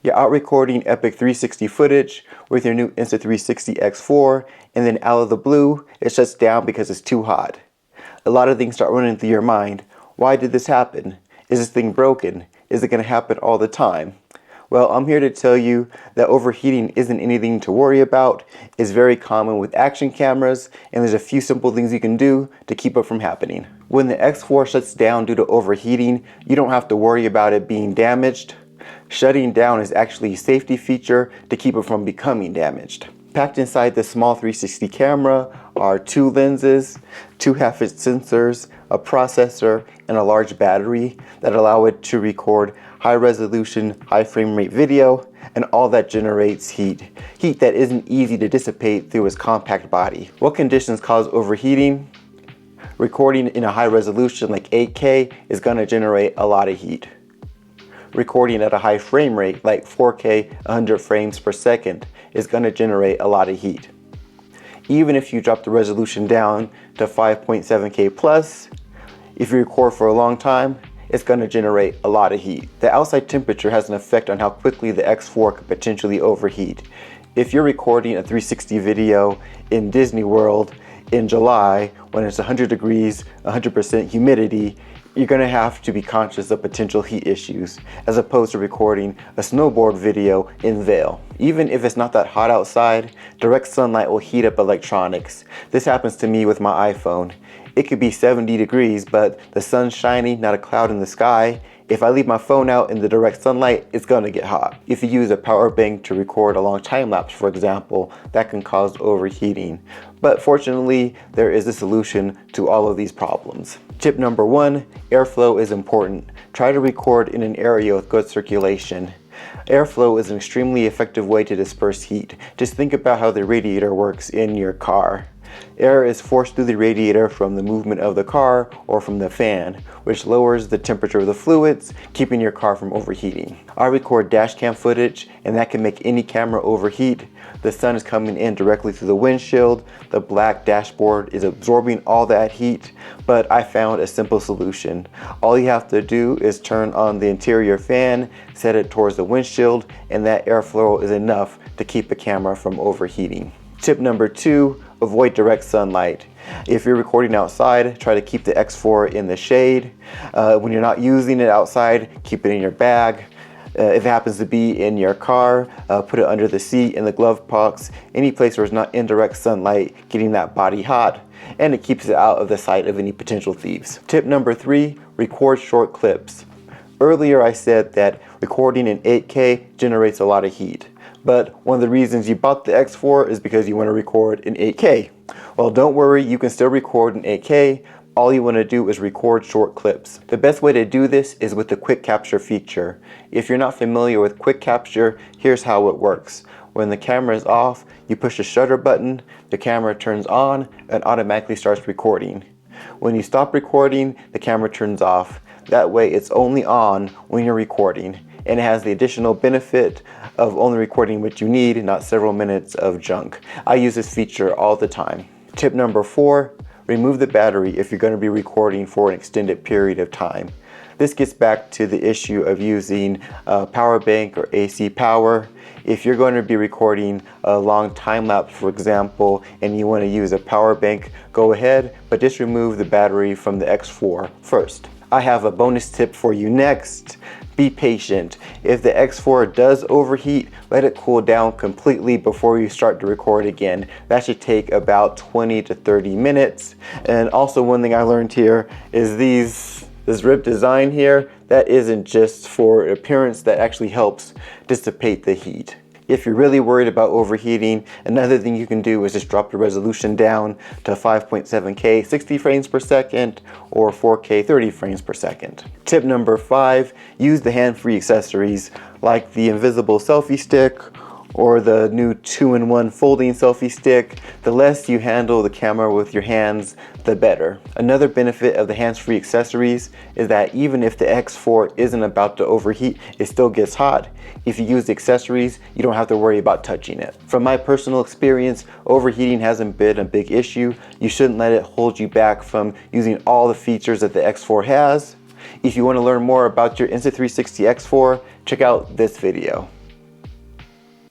You're out recording epic 360 footage with your new Insta360 X4, and then out of the blue, it shuts down because it's too hot. A lot of things start running through your mind. Why did this happen? Is this thing broken? Is it going to happen all the time? Well, I'm here to tell you that overheating isn't anything to worry about. It's very common with action cameras, and there's a few simple things you can do to keep it from happening. When the X4 shuts down due to overheating, you don't have to worry about it being damaged. Shutting down is actually a safety feature to keep it from becoming damaged. Packed inside this small 360 camera are 2 lenses, 2 half-inch sensors, a processor, and a large battery that allow it to record high-resolution, high-frame-rate video, and all that generates heat that isn't easy to dissipate through its compact body. What conditions cause overheating? Recording in a high resolution like 8K is going to generate a lot of heat. Recording at a high frame rate like 4K 100 frames per second is going to generate a lot of heat. Even if you drop the resolution down to 5.7K plus, if you record for a long time, it's going to generate a lot of heat. The outside temperature has an effect on how quickly the X4 could potentially overheat. If you're recording a 360 video in Disney World in July when it's 100 degrees, 100% humidity, you're going to have to be conscious of potential heat issues as opposed to recording a snowboard video in Vail. Even if it's not that hot outside, direct sunlight will heat up electronics. This happens to me with my iPhone. It could be 70 degrees, but the sun's shining, not a cloud in the sky. If I leave my phone out in the direct sunlight, it's going to get hot. If you use a power bank to record a long time lapse, for example, that can cause overheating. But fortunately, there is a solution to all of these problems. Tip number 1, airflow is important. Try to record in an area with good circulation. Airflow is an extremely effective way to disperse heat. Just think about how the radiator works in your car. Air is forced through the radiator from the movement of the car or from the fan, which lowers the temperature of the fluids, keeping your car from overheating. I record dash cam footage, and that can make any camera overheat. The sun is coming in directly through the windshield. The black dashboard is absorbing all that heat, but I found a simple solution. All you have to do is turn on the interior fan, set it towards the windshield, and that airflow is enough to keep the camera from overheating. Tip number 2, avoid direct sunlight. If you're recording outside, try to keep the X4 in the shade. When you're not using it outside, keep it in your bag. If it happens to be in your car, put it under the seat, in the glove box, any place where it's not in direct sunlight, getting that body hot, and it keeps it out of the sight of any potential thieves. Tip number 3, record short clips. Earlier I said that recording in 8K generates a lot of heat. But one of the reasons you bought the X4 is because you want to record in 8K. Well, don't worry, you can still record in 8K. All you want to do is record short clips. The best way to do this is with the quick capture feature. If you're not familiar with quick capture, here's how it works. When the camera is off, you push the shutter button, the camera turns on, and automatically starts recording. When you stop recording, the camera turns off. That way it's only on when you're recording. And it has the additional benefit of only recording what you need, not several minutes of junk. I use this feature all the time. Tip number 4, remove the battery if you're going to be recording for an extended period of time. This gets back to the issue of using a power bank or AC power. If you're going to be recording a long time lapse, for example, and you want to use a power bank, go ahead, but just remove the battery from the X4 first. I have a bonus tip for you next. Be patient. If the X4 does overheat, let it cool down completely before you start to record again. That should take about 20 to 30 minutes. And also one thing I learned here is this rib design here, that isn't just for appearance, that actually helps dissipate the heat. If you're really worried about overheating, another thing you can do is just drop the resolution down to 5.7K 60 frames per second or 4K 30 frames per second. Tip number 5, use the hand-free accessories like the invisible selfie stick or the new 2-in-1 folding selfie stick. The less you handle the camera with your hands, the better. Another benefit of the hands-free accessories is that even if the X4 isn't about to overheat, it still gets hot. If you use the accessories, you don't have to worry about touching it. From my personal experience, overheating hasn't been a big issue. You shouldn't let it hold you back from using all the features that the X4 has. If you want to learn more about your Insta360 X4, check out this video.